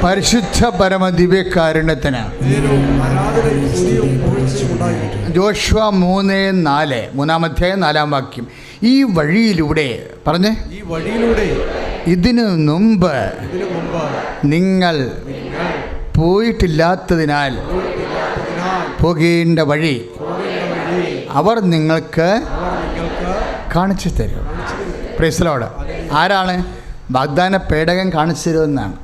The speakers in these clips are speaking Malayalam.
പരിശുദ്ധ പരമദിവ്യകാരുണ്യത്തിന്. ജോഷുവ 3:4 3-ാം അധ്യായം 4-ാം വാക്യം. ഈ വഴിയിലൂടെ പറഞ്ഞേ, ഈ വഴിയിലൂടെ ഇതിനു മുമ്പ് നിങ്ങൾ പോയിട്ടില്ലാത്തതിനാൽ പോകേണ്ട വഴി അവർ നിങ്ങൾക്ക് കാണിച്ചു തരും. Price the Lord. ആരാണ്? വാഗ്ദാന പേടകം കാണിച്ചു തരുമെന്നാണ്.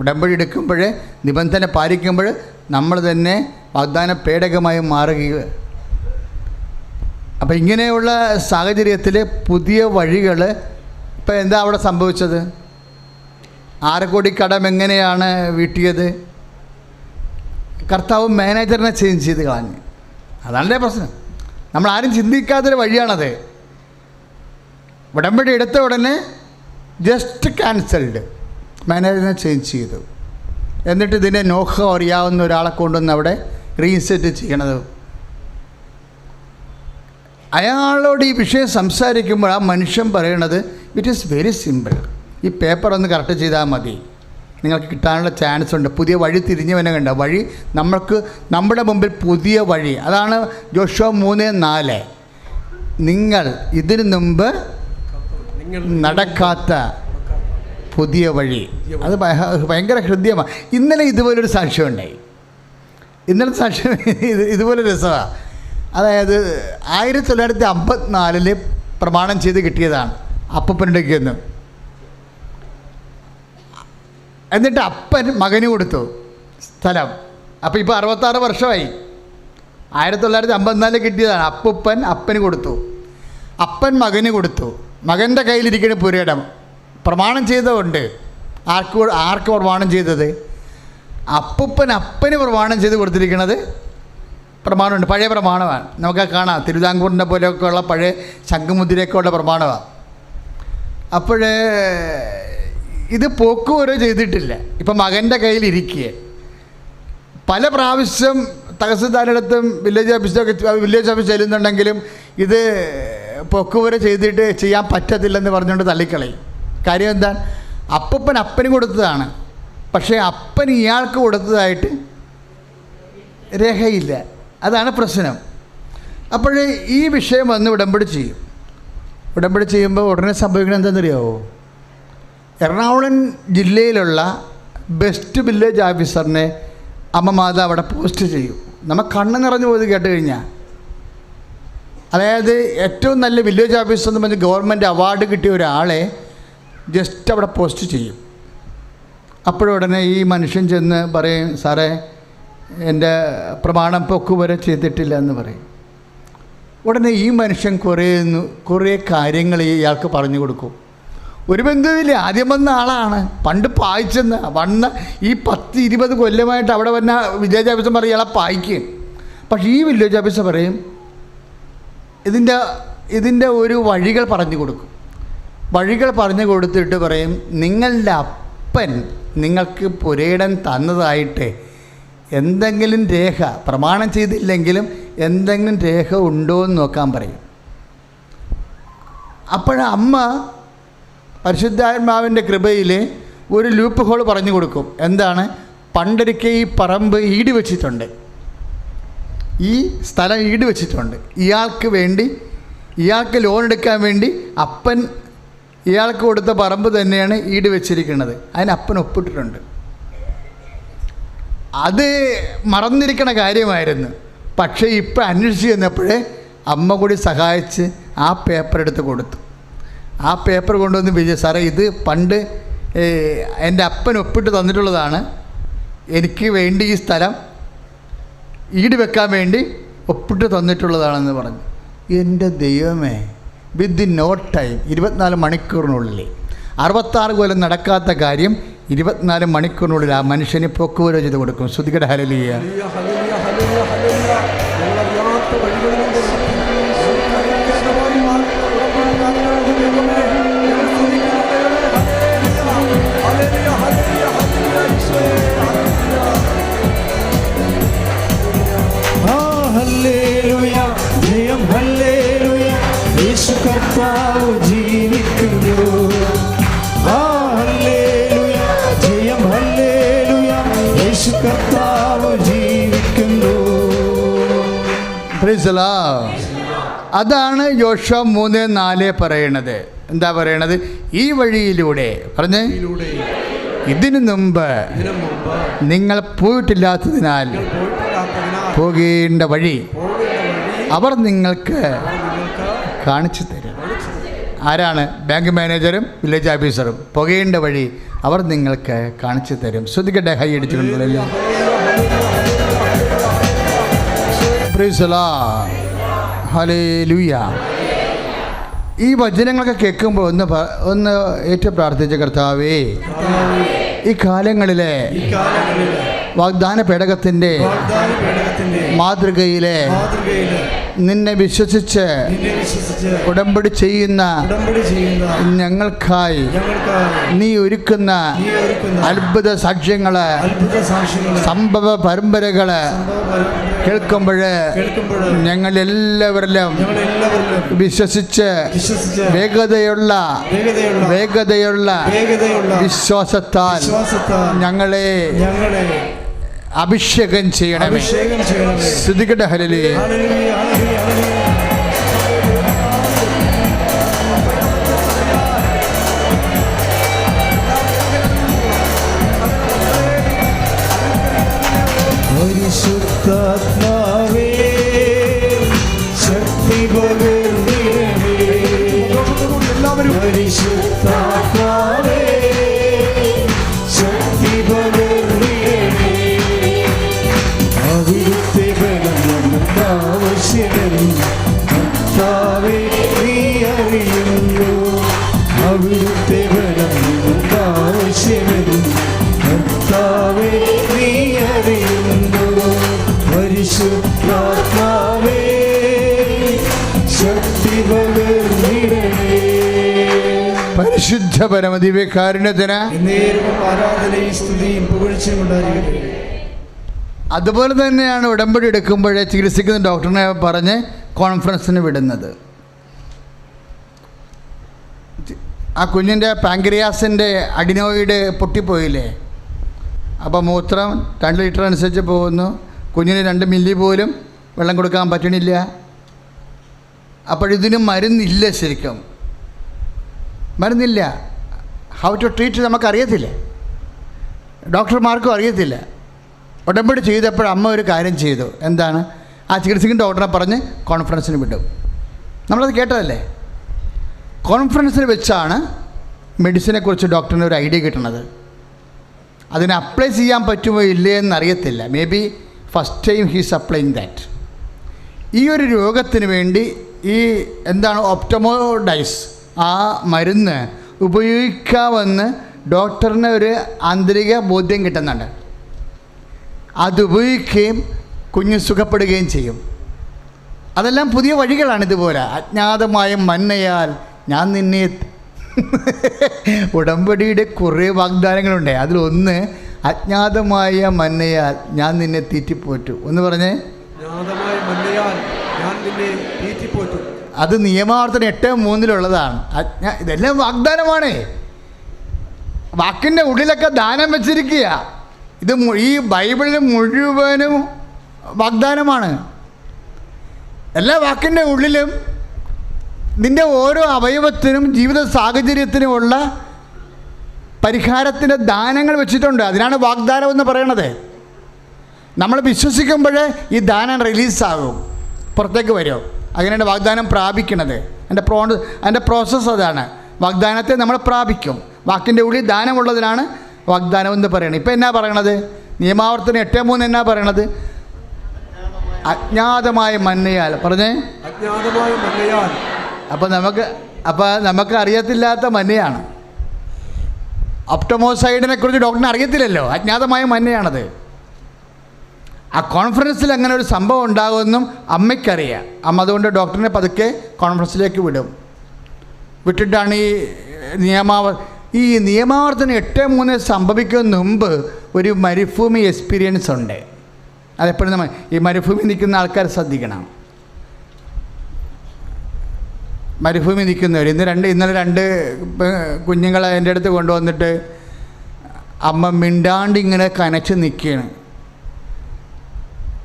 ഉടമ്പടി എടുക്കുമ്പോൾ, നിബന്ധന പാലിക്കുമ്പോൾ നമ്മൾ തന്നെ വാഗ്ദാന പേടകമായി മാറുക. അപ്പം ഇങ്ങനെയുള്ള സാഹചര്യത്തിൽ പുതിയ വഴികൾ ഇപ്പം എന്താ അവിടെ സംഭവിച്ചത്? 6 കോടി കടം എങ്ങനെയാണ് വീട്ടിയത്? കർത്താവ് മാനേജറിനെ ചേഞ്ച് ചെയ്ത് കളഞ്ഞു. അതാണല്ലേ പ്രശ്നം. നമ്മൾ ആരും ചിന്തിക്കാത്തൊരു വഴിയാണത്. ഉടമ്പടി എടുത്ത ഉടനെ ജസ്റ്റ് ക്യാൻസൽഡ്, മാനേജറിനെ ചേഞ്ച് ചെയ്തു. എന്നിട്ട് ഇതിനെ നോഹ അറിയാവുന്ന ഒരാളെ കൊണ്ടുവന്ന് അവിടെ റീസെറ്റ് ചെയ്യണത്. അയാളോട് ഈ വിഷയം സംസാരിക്കുമ്പോൾ ആ മനുഷ്യൻ പറയണത് ഇറ്റ് ഈസ് വെരി സിമ്പിൾ. ഈ പേപ്പർ ഒന്ന് കറക്റ്റ് ചെയ്താൽ മതി, നിങ്ങൾക്ക് കിട്ടാനുള്ള ചാൻസ് ഉണ്ട്. പുതിയ വഴി തിരിഞ്ഞവനെ കണ്ട വഴി, നമ്മൾക്ക് നമ്മുടെ മുമ്പിൽ പുതിയ വഴി. അതാണ് ജോഷുവ 3:4. നിങ്ങൾ ഇതിനു മുമ്പ് നടക്കാത്ത പുതിയ വഴി. അത് ഭയങ്കര ഹൃദ്യമാണ്. ഇന്നലെ ഇതുപോലൊരു സാക്ഷ്യം ഉണ്ടായി. ഇന്നലത്തെ സാക്ഷ്യം ഇതുപോലെ രസമാണ്. അതായത് 1954 പ്രമാണം ചെയ്ത് കിട്ടിയതാണ് അപ്പൂപ്പനുണ്ടെന്ന്. എന്നിട്ട് അപ്പൻ മകന് കൊടുത്തു സ്ഥലം. അപ്പോൾ ഇപ്പോൾ 66 വർഷമായി. 1954 കിട്ടിയതാണ്. അപ്പന് കൊടുത്തു, അപ്പൻ മകന് കൊടുത്തു. മകൻ്റെ കയ്യിലിരിക്കുന്ന പുരയിടം പ്രമാണം ചെയ്തതുകൊണ്ട് ആർക്ക് പ്രമാണം ചെയ്തത്? അപ്പന് പ്രമാണം ചെയ്ത് കൊടുത്തിരിക്കുന്നത് പ്രമാണമുണ്ട്. പഴയ പ്രമാണമാണ്. നമുക്ക് കാണാം, തിരുവിതാംകൂറിൻ്റെ പോലെയൊക്കെ ഉള്ള പഴയ ശംഖുമുദ്രയൊക്കെ ഉള്ള പ്രമാണമാണ്. അപ്പോൾ ഇത് പോക്കുവരവ് ചെയ്തിട്ടില്ല. ഇപ്പം മകൻ്റെ കയ്യിലിരിക്കുക. പല പ്രാവശ്യം തഹസിൽദാരിടത്തും വില്ലേജ് ഓഫീസ് ചെല്ലുന്നുണ്ടെങ്കിലും ഇത് പോക്കുവരവ് ചെയ്തിട്ട് ചെയ്യാൻ പറ്റത്തില്ലെന്ന് പറഞ്ഞുകൊണ്ട് തള്ളിക്കളയും. കാര്യം എന്താ? അപ്പന് കൊടുത്തതാണ്, പക്ഷേ അപ്പൻ ഇയാൾക്ക് കൊടുത്തതായിട്ട് രേഖയില്ല. അതാണ് പ്രശ്നം. അപ്പോൾ ഈ വിഷയം വന്ന് ഉടമ്പടി ചെയ്യും. ഉടമ്പടി ചെയ്യുമ്പോൾ ഉടനെ സംഭവിക്കണം എന്താണെന്നറിയാമോ? എറണാകുളം ജില്ലയിലുള്ള ബെസ്റ്റ് വില്ലേജ് ഓഫീസറിനെ അമ്മ മാതാ അവിടെ പോസ്റ്റ് ചെയ്യും. നമുക്ക് കണ്ണ് നിറഞ്ഞു പോയത് കേട്ട് കഴിഞ്ഞാൽ. അതായത് ഏറ്റവും നല്ല വില്ലേജ് ഓഫീസർ എന്ന് പറഞ്ഞ് ഗവൺമെൻറ് അവാർഡ് കിട്ടിയ ഒരാളെ ജസ്റ്റ് അവിടെ പോസ്റ്റ് ചെയ്യും. അപ്പോഴുടനെ ഈ മനുഷ്യൻ ചെന്ന് പറയും, സാറേ എൻ്റെ പ്രമാണം പൊക്കുവരെ ചെയ്തിട്ടില്ല എന്ന് പറയും. ഉടനെ ഈ മനുഷ്യൻ കുറേ കാര്യങ്ങൾ ഇയാൾക്ക് പറഞ്ഞു കൊടുക്കും. ഒരു ബന്ധുവില്ല, ആദ്യം വന്ന ആളാണ്, പണ്ട് പായിച്ചെന്ന് വന്ന ഈ 10-20 കൊല്ലമായിട്ട് അവിടെ വന്ന വില്ലേജ് ഓഫീസർ പറയും ഇയാളെ പായിക്കും. പക്ഷേ ഈ വില്ലേജ് ഓഫീസർ പറയും ഇതിൻ്റെ ഒരു വഴികൾ പറഞ്ഞു കൊടുക്കും. വഴികൾ പറഞ്ഞു കൊടുത്തിട്ട് പറയും, നിങ്ങളുടെ അപ്പൻ നിങ്ങൾക്ക് പുരയിടം തന്നതായിട്ട് എന്തെങ്കിലും രേഖ, പ്രമാണം ചെയ്തില്ലെങ്കിലും എന്തെങ്കിലും രേഖ ഉണ്ടോ എന്ന് നോക്കാൻ പറയും. അപ്പോഴമ്മ പരിശുദ്ധാത്മാവിൻ്റെ കൃപയിൽ ഒരു ലൂപ്പ് ഹോൾ പറഞ്ഞു കൊടുക്കും. എന്താണ്? പണ്ടൊരിക്കൽ ഈ പറമ്പ് ഈട് വെച്ചിട്ടുണ്ട്, ഈ സ്ഥലം ഈട് വെച്ചിട്ടുണ്ട്. ഇയാൾക്ക് ലോൺ എടുക്കാൻ വേണ്ടി അപ്പൻ ഇയാൾക്ക് കൊടുത്ത പറമ്പ് തന്നെയാണ് ഈട് വെച്ചിരിക്കുന്നത്. അതിന് അപ്പൻ ഒപ്പിട്ടിട്ടുണ്ട്. അത് മറന്നിരിക്കണ കാര്യമായിരുന്നു. പക്ഷേ ഇപ്പം അന്വേഷിച്ച് ചെന്നപ്പോഴേ അമ്മ കൂടി സഹായിച്ച് ആ പേപ്പർ എടുത്ത് കൊടുത്തു. ആ പേപ്പർ കൊണ്ടുവന്ന് സാറേ ഇത് പണ്ട് എൻ്റെ അപ്പൻ ഒപ്പിട്ട് തന്നിട്ടുള്ളതാണ്, എനിക്ക് വേണ്ടി ഈ സ്ഥലം ഈട് വെക്കാൻ വേണ്ടി ഒപ്പിട്ട് തന്നിട്ടുള്ളതാണെന്ന് പറഞ്ഞു. എൻ്റെ ദൈവമേ, വിത്തിൻ നോ ടൈം 24 മണിക്കൂറിനുള്ളിൽ 66 കൊല്ലം നടക്കാത്ത കാര്യം 24 മണിക്കൂറിനുള്ളിൽ ആ മനുഷ്യന് പോക്കുവരവ് ചെയ്ത് കൊടുക്കും. ശ്രുതികട ഹല്ലേലൂയ. ജയം ഹല്ലേലൂയ, യേശു കർത്താവ് ജീവിക്കുന്നു. ഹല്ലേലൂയ, ജയം ഹല്ലേലൂയ, യേശു കർത്താവ് ജീവിക്കുന്നു. Price the Lord. അതാണ് യോശുവ 3:4 പറയണത്. എന്താ പറയണത്? ഈ വഴിയിലൂടെ പറഞ്ഞേ, ഇതിനു മുമ്പ് നിങ്ങൾ പോയിട്ടില്ലാത്തതിനാൽ പോകേണ്ട വഴി അവർ നിങ്ങൾക്ക് കാണിച്ചു തരും. ആരാണ്? ബാങ്ക് മാനേജറും വില്ലേജ് ഓഫീസറും. പോകേണ്ട വഴി അവർ നിങ്ങൾക്ക് കാണിച്ചു തരും. ശ്രദ്ധിക്കട്ടെ, ഹൈ അടിച്ചിട്ടുണ്ടല്ലോ. Praise the lord. ഹല്ലേലൂയ. ഈ വചനങ്ങളൊക്കെ കേൾക്കുമ്പോൾ ഒന്ന് ഏറ്റവും പ്രാർത്ഥിച്ച കർത്താവേ, ഈ കാലങ്ങളിലെ വാഗ്ദാന പേടകത്തിൻ്റെ മാതൃകയിലെ നിന്നെ വിശ്വസിച്ച് ഉടമ്പടി ചെയ്യുന്ന ഞങ്ങൾക്കായി നീ ഒരുക്കുന്ന അത്ഭുത സാക്ഷ്യങ്ങള്, സംഭവ പരമ്പരകള് കേൾക്കുമ്പോൾ ഞങ്ങൾ എല്ലാവരിലും വിശ്വസിച്ച് വേഗതയുള്ള വിശ്വാസത്താൽ ഞങ്ങളെ അഭിഷേകം ചെയ്യണമേ. സ്തുതിക്കട്ടെ. ഹല്ലേലൂയ. പരിശുദ്ധാത്മാവേ ശക്തി പകർന്നിടണേ. പരിശുദ്ധാത്മാവേ ശക്തി പകർന്നിടണേ. അവിടുത്തെ ബലം ഞങ്ങൾക്ക് ആവശ്യമെന്ന് കർത്താവേ നീ അറിയുന്നു. അവിടുത്തെ ബലം ഞങ്ങൾക്ക് ആവശ്യമെന്ന് കർത്താവേ നീ അറിയുന്നു. പരിശുദ്ധാത്മാവേ ശക്തി പകർന്നിടണേ. പരിശുദ്ധ പരമദിവ്യകാരുണ്യത്തിന് ആരാധനയും സ്തുതിയും പുകഴ്ചയും ഉണ്ടായിരിക്കട്ടെ. അതുപോലെ തന്നെയാണ് ഉടമ്പടി എടുക്കുമ്പോഴേ ചികിത്സിക്കുന്ന ഡോക്ടറിനെ പറഞ്ഞ് കോൺഫറൻസിന് വിടുന്നത്. ആ കുഞ്ഞിൻ്റെ പാങ്ക്രിയാസിൻ്റെ അഡിനോയിഡ് പൊട്ടിപ്പോയില്ലേ, അപ്പോൾ മൂത്രം 2 ലിറ്റർ അനുസരിച്ച് പോകുന്നു. കുഞ്ഞിന് 2 മില്ലി പോലും വെള്ളം കൊടുക്കാൻ പറ്റണില്ല. അപ്പോഴിതിന് മരുന്നില്ല, ശരിക്കും മരുന്നില്ല. ഹൗ ടു ട്രീറ്റ് നമുക്കറിയത്തില്ല, ഡോക്ടർമാർക്കും അറിയത്തില്ല. ഉടമ്പടി ചെയ്തപ്പോൾ അമ്മ ഒരു കാര്യം ചെയ്തു. എന്താണ്? ആ ചികിത്സിക്കുന്ന ഡോക്ടറെ പറഞ്ഞ് കോൺഫറൻസിന് വിടും. നമ്മളത് കേട്ടതല്ലേ. കോൺഫറൻസിൽ വെച്ചാണ് മെഡിസിനെക്കുറിച്ച് ഡോക്ടറിന് ഒരു ഐഡിയ കിട്ടുന്നത്. അതിനെ അപ്ലൈ ചെയ്യാൻ പറ്റുമോ ഇല്ലേ എന്നറിയത്തില്ല. Maybe first time he's applying that. ഈ ഒരു രോഗത്തിന് വേണ്ടി ഈ എന്താണ് ഒപ്റ്റമോഡൈസ് ആ മരുന്ന് ഉപയോഗിക്കാമെന്ന് ഡോക്ടറിന് ഒരു ആന്തരിക ബോധ്യം കിട്ടുന്നുണ്ട്. അത് ഉപയോഗിക്കുകയും കുഞ്ഞ് സുഖപ്പെടുകയും ചെയ്യും. അതെല്ലാം പുതിയ വഴികളാണ്. ഇതുപോലെ അജ്ഞാതമായ മന്നയാൽ ഞാൻ നിന്നെ ഉടമ്പടിയുടെ കുറേ വാഗ്ദാനങ്ങളുണ്ട്. അതിലൊന്ന് അജ്ഞാതമായ മന്നയാൽ ഞാൻ നിന്നെ തീറ്റിപ്പോറ്റു. ഒന്ന് പറഞ്ഞേ, അത് നിയമാവർത്തനം 8:3 ഇതെല്ലാം വാഗ്ദാനമാണ്. വാക്കിൻ്റെ ഉള്ളിലൊക്കെ ദാനം വെച്ചിരിക്കുക. ഇത് ഈ ബൈബിളിൽ മുഴുവനും വാഗ്ദാനമാണ്. എല്ലാ വാക്കിൻ്റെ ഉള്ളിലും നിൻ്റെ ഓരോ അവയവത്തിനും ജീവിത സാഹചര്യത്തിനുമുള്ള പരിഹാരത്തിൻ്റെ ദാനങ്ങൾ വെച്ചിട്ടുണ്ട്. അതിനാണ് വാഗ്ദാനം എന്ന് പറയണത്. നമ്മൾ വിശ്വസിക്കുമ്പോൾ ഈ ദാനം റിലീസാകും, പുറത്തേക്ക് വരും. അങ്ങനെയാണ് വാഗ്ദാനം പ്രാപിക്കണത്. അതിൻ്റെ പ്രോസസ്സ് അതാണ്. വാഗ്ദാനത്തെ നമ്മൾ പ്രാപിക്കും. വാക്കിൻ്റെ ഉള്ളിൽ ദാനമുള്ളതിനാണ് വാഗ്ദാനം എന്ന് പറയണത്. ഇപ്പം എന്നാ പറയണത്? നിയമാവർത്തനം 8:3 എന്നാ പറയണത്? അജ്ഞാതമായ മന്നയാൽ. പറഞ്ഞേ, അജ്ഞാതമായ മന്നയാൽ. അപ്പോൾ നമുക്ക് അറിയത്തില്ലാത്ത മന്നയാണ്. ഒപ്റ്റമോസൈഡിനെ കുറിച്ച് ഡോക്ടറിന് അറിയത്തില്ലല്ലോ. അജ്ഞാതമായ മന്നയാണത്. ആ കോൺഫറൻസിൽ അങ്ങനെ ഒരു സംഭവം ഉണ്ടാകുമെന്നും അമ്മയ്ക്കറിയാം. അമ്മ അതുകൊണ്ട് ഡോക്ടറിനെ പതുക്കെ കോൺഫറൻസിലേക്ക് വിട്ടിട്ടാണ് ഈ നിയമാവർത്തനം 8:3 സംഭവിക്കുന്നതിന് മുമ്പ് ഒരു മരുഭൂമി എക്സ്പീരിയൻസ് ഉണ്ട്. അതെപ്പോഴും നമ്മൾ ഈ മരുഭൂമി നിൽക്കുന്ന ആൾക്കാർ ശ്രദ്ധിക്കണം. മരുഭൂമി നിൽക്കുന്നവർ ഇന്നലെ 2 കുഞ്ഞുങ്ങളെ എൻ്റെ അടുത്ത് കൊണ്ടുവന്നിട്ട് അമ്മ മിണ്ടാണ്ട് ഇങ്ങനെ കനച്ച് നിൽക്കുകയാണ്.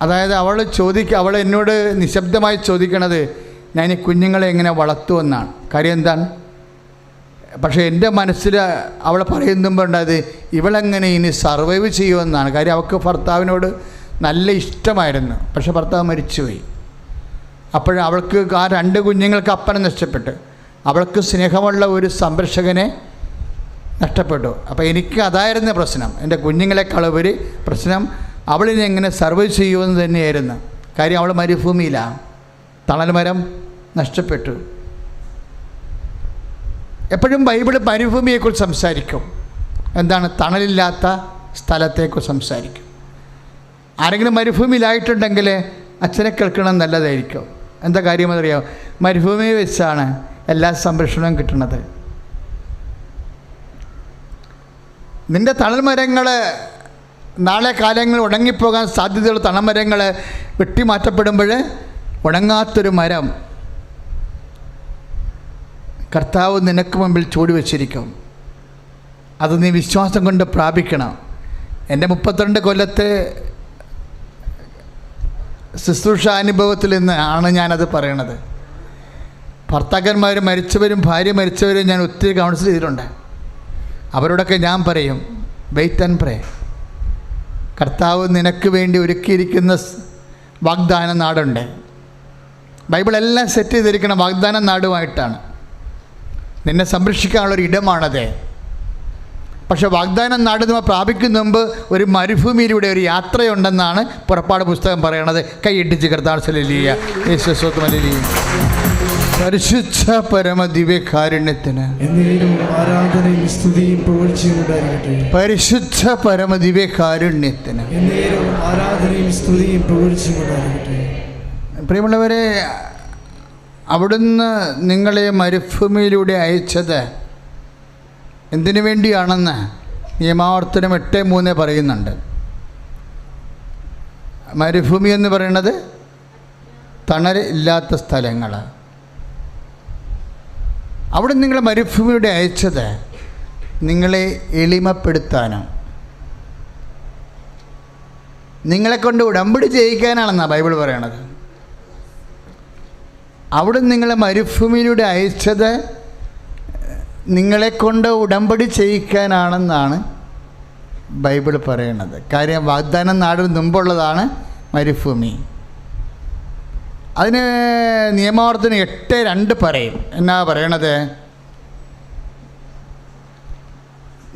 അതായത് അവൾ എന്നോട് നിശബ്ദമായി ചോദിക്കണത് ഞാൻ ഈ കുഞ്ഞുങ്ങളെ എങ്ങനെ വളർത്തുമെന്നാണ്. കാര്യം എന്താണ്? പക്ഷേ എൻ്റെ മനസ്സിൽ അവൾ പറയുമ്പോൾ ഉണ്ടായത് ഇവളെങ്ങനെ ഇനി സർവൈവ് ചെയ്യുമെന്നാണ്. കാര്യം അവൾക്ക് ഭർത്താവിനോട് നല്ല ഇഷ്ടമായിരുന്നു, പക്ഷെ ഭർത്താവ് മരിച്ചുപോയി. അവൾക്ക് ആ 2 കുഞ്ഞുങ്ങൾക്ക് അപ്പനെ നഷ്ടപ്പെട്ടു. അവൾക്ക് സ്നേഹമുള്ള ഒരു സംരക്ഷകനെ നഷ്ടപ്പെട്ടു. അപ്പോൾ എനിക്ക് അതായിരുന്നു പ്രശ്നം. എൻ്റെ കുഞ്ഞുങ്ങളെക്കാളുപരി പ്രശ്നം അവളിനെ എങ്ങനെ സർവൈവ് ചെയ്യുമെന്ന് തന്നെയായിരുന്നു. കാര്യം അവൾ മരുഭൂമിയിലാണ്, തണൽ മരം നഷ്ടപ്പെട്ടു. എപ്പോഴും ബൈബിൾ മരുഭൂമിയെക്കുറിച്ച് സംസാരിക്കും. എന്താണ്? തണലില്ലാത്ത സ്ഥലത്തെക്കുറിച്ച് സംസാരിക്കും. ആരെങ്കിലും മരുഭൂമിയിലായിട്ടുണ്ടെങ്കിൽ അച്ഛനെ കേൾക്കണം, നല്ലതായിരിക്കും. എന്താ കാര്യം എന്നറിയാമോ? മരുഭൂമി വെച്ചാണ് എല്ലാ സംരക്ഷണവും കിട്ടുന്നത്. നിൻ്റെ തണൽമരങ്ങൾ നാളെ കാലങ്ങളിൽ ഉണങ്ങിപ്പോകാൻ സാധ്യതയുള്ള തണൽമരങ്ങൾ വെട്ടിമാറ്റപ്പെടുമ്പോൾ ഉണങ്ങാത്തൊരു മരം കർത്താവ് നിനക്ക് മുമ്പിൽ ചൂടി വച്ചിരിക്കും. അത് നീ വിശ്വാസം കൊണ്ട് പ്രാപിക്കണം. എൻ്റെ 32 കൊല്ലത്തെ ശുശ്രൂഷ അനുഭവത്തിൽ നിന്നാണ് ഞാനത് പറയണത്. ഭർത്താക്കന്മാർ മരിച്ചവരും ഭാര്യ മരിച്ചവരും ഞാൻ ഒത്തിരി കൗൺസിൽ ചെയ്തിട്ടുണ്ട്. അവരോടൊക്കെ ഞാൻ പറയും, വെയിറ്റ് ആൻഡ് പ്രേ. കർത്താവ് നിനക്ക് വേണ്ടി ഒരുക്കിയിരിക്കുന്ന വാഗ്ദാന നാടുണ്ട്. ബൈബിളെല്ലാം സെറ്റ് ചെയ്തിരിക്കുന്ന വാഗ്ദാന നാടുമായിട്ടാണ്. നിന്നെ സംരക്ഷിക്കാനുള്ളൊരു ഇടമാണത്. പക്ഷേ വാഗ്ദാനം നാട് നമ്മൾ പ്രാപിക്കുന്ന മുമ്പ് ഒരു മരുഭൂമിയിലൂടെ ഒരു യാത്രയുണ്ടെന്നാണ് പുറപ്പാട് പുസ്തകം പറയണത്. കൈയിട്ടിച്ച് കർത്താർസലിയ യേശുസ്വത്മലിയ പരിശുദ്ധ പരമദിവ്യകാരുണ്യത്തിന് ആരാധനയും സ്തുതിയും പുകഴ്ചയും ഉണ്ടായിരിക്കട്ടെ. പരിശുദ്ധ പരമദിവ്യകാരുണ്യത്തിന് ആരാധനയും സ്തുതിയും പുകഴ്ചയും ഉണ്ടായിരിക്കട്ടെ. പ്രിയമുള്ളവരെ, അവിടുന്ന് നിങ്ങളെ മരുഭൂമിയിലൂടെ അയച്ചത് എന്തിനു വേണ്ടിയാണെന്ന് നിയമാവർത്തനം 8:3 പറയുന്നുണ്ട്. മരുഭൂമി എന്ന് പറയുന്നത് തണൽ ഇല്ലാത്ത സ്ഥലങ്ങൾ. അവിടെ നിങ്ങളെ മരുഭൂമിയുടെ അയച്ചത് നിങ്ങളെ എളിമപ്പെടുത്താനും നിങ്ങളെക്കൊണ്ട് ഉടമ്പടി ചെയ്യിക്കാനാണെന്നാണ് ബൈബിൾ പറയണത്. അവിടെ നിങ്ങളെ മരുഭൂമിയിലൂടെ അയച്ചത് നിങ്ങളെക്കൊണ്ട് ഉടമ്പടി ചെയ്യിക്കാനാണെന്നാണ് ബൈബിൾ പറയണത്. കാര്യം വാഗ്ദാനം നാടിന് മുമ്പുള്ളതാണ് മരുഭൂമി. അതിന് നിയമാവർത്തനം 8:2 പറയും. എന്നാ പറയണത്?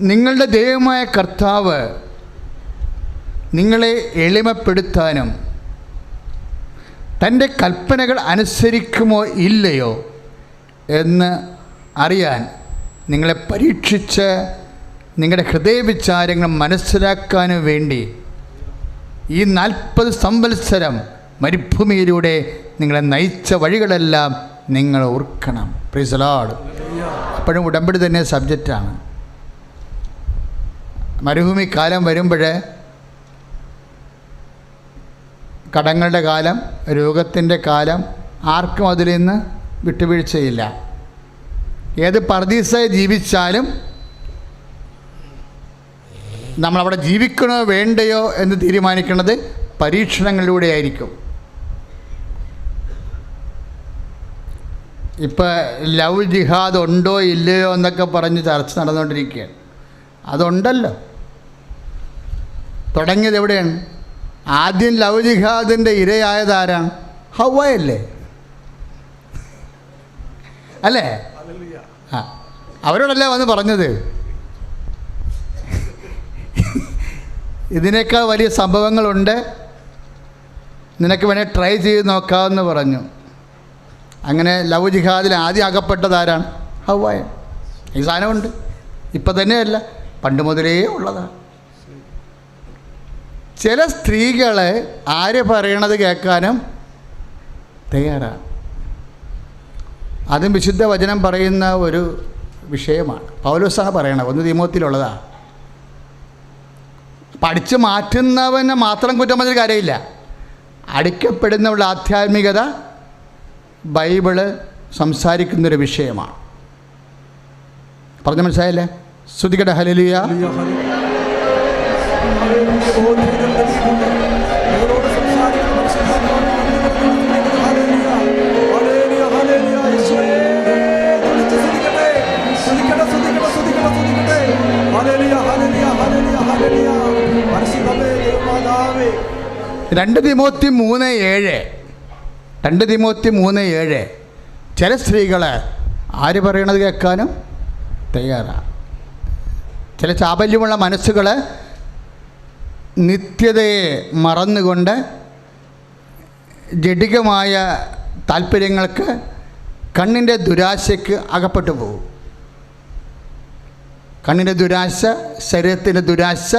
നിങ്ങളുടെ ദൈവമായ കർത്താവ് നിങ്ങളെ എളിമപ്പെടുത്താനും തൻ്റെ കൽപ്പനകൾ അനുസരിക്കുമോ ഇല്ലയോ എന്ന് അറിയാൻ നിങ്ങളെ പരീക്ഷിച്ച് നിങ്ങളുടെ ഹൃദയവിചാരങ്ങൾ മനസ്സിലാക്കാനും വേണ്ടി ഈ 40 സംവത്സരം മരുഭൂമിയിലൂടെ നിങ്ങളെ നയിച്ച വഴികളെല്ലാം നിങ്ങൾ ഓർക്കണം. Price the Lord. അപ്പോഴും ഉടമ്പടി തന്നെ സബ്ജക്റ്റാണ്. മരുഭൂമി കാലം വരുമ്പോൾ കടങ്ങളുടെ കാലം, രോഗത്തിൻ്റെ കാലം, ആർക്കും അതിൽ നിന്ന് വിട്ടുവീഴ്ചയില്ല. ഏത് പർദീസായി ജീവിച്ചാലും നമ്മളവിടെ ജീവിക്കണോ വേണ്ടയോ എന്ന് തീരുമാനിക്കുന്നത് പരീക്ഷണങ്ങളിലൂടെ ആയിരിക്കും. ഇപ്പോൾ ലവ് ജിഹാദ് ഉണ്ടോ ഇല്ലയോ എന്നൊക്കെ പറഞ്ഞ് ചർച്ച നടന്നുകൊണ്ടിരിക്കുകയാണ്. അതുണ്ടല്ലോ. തുടങ്ങിയത് എവിടെയാണ്? ആദ്യം ലവ് ജിഹാദിൻ്റെ ഇരയായതാരാണ്? ഹവ്വയല്ലേ? അല്ലേ? ആ, അവരോടല്ലേ വന്ന് പറഞ്ഞത് ഇതിനേക്കാൾ വലിയ സംഭവങ്ങളുണ്ട്, നിനക്ക് വേണേൽ ട്രൈ ചെയ്ത് നോക്കാമെന്ന് പറഞ്ഞു. അങ്ങനെ ലവ് ജിഹാദിൽ ആദ്യം അകപ്പെട്ടതാരാണ്? ഹവ്വായ. ഈ സാധനമുണ്ട്. ഇപ്പം തന്നെയല്ല, പണ്ട് മുതലേ ഉള്ളതാണ്. ചില സ്ത്രീകൾ ആര് പറയണത് കേൾക്കാനും തയ്യാറാണ്. അതും വിശുദ്ധ വചനം പറയുന്ന ഒരു വിഷയമാണ്. പൗലോസാണ് പറയണത്. 1 തീമോത്തിയിലുള്ളതാണ്. പഠിച്ച് മാറ്റുന്നവനെ മാത്രം കുറ്റം പറഞ്ഞൊരു കാര്യമില്ല. അടിക്കപ്പെടുന്നവരുടെ ആധ്യാത്മികത ബൈബിള് സംസാരിക്കുന്നൊരു വിഷയമാണ്. പറഞ്ഞ മനസ്സിലായില്ലേ? സ്തുതിക്കട്ടെ. ഹല്ലേലൂയ. ഞങ്ങളോട് സംസാരിക്കുന്ന 2 തിമോത്തി 3:7 2 തിമോത്തി 3:7 ചില സ്ത്രീകൾ ആര് പറയണത് കേൾക്കാനും തയ്യാറാണ്. ചില ചാബല്യമുള്ള മനസ്സുകൾ നിത്യതയെ മറന്നുകൊണ്ട് ജഡികമായ താല്പര്യങ്ങൾക്ക്, കണ്ണിൻ്റെ ദുരാശയ്ക്ക് അകപ്പെട്ടു പോകും. കണ്ണിൻ്റെ ദുരാശ, ശരീരത്തിൻ്റെ ദുരാശ,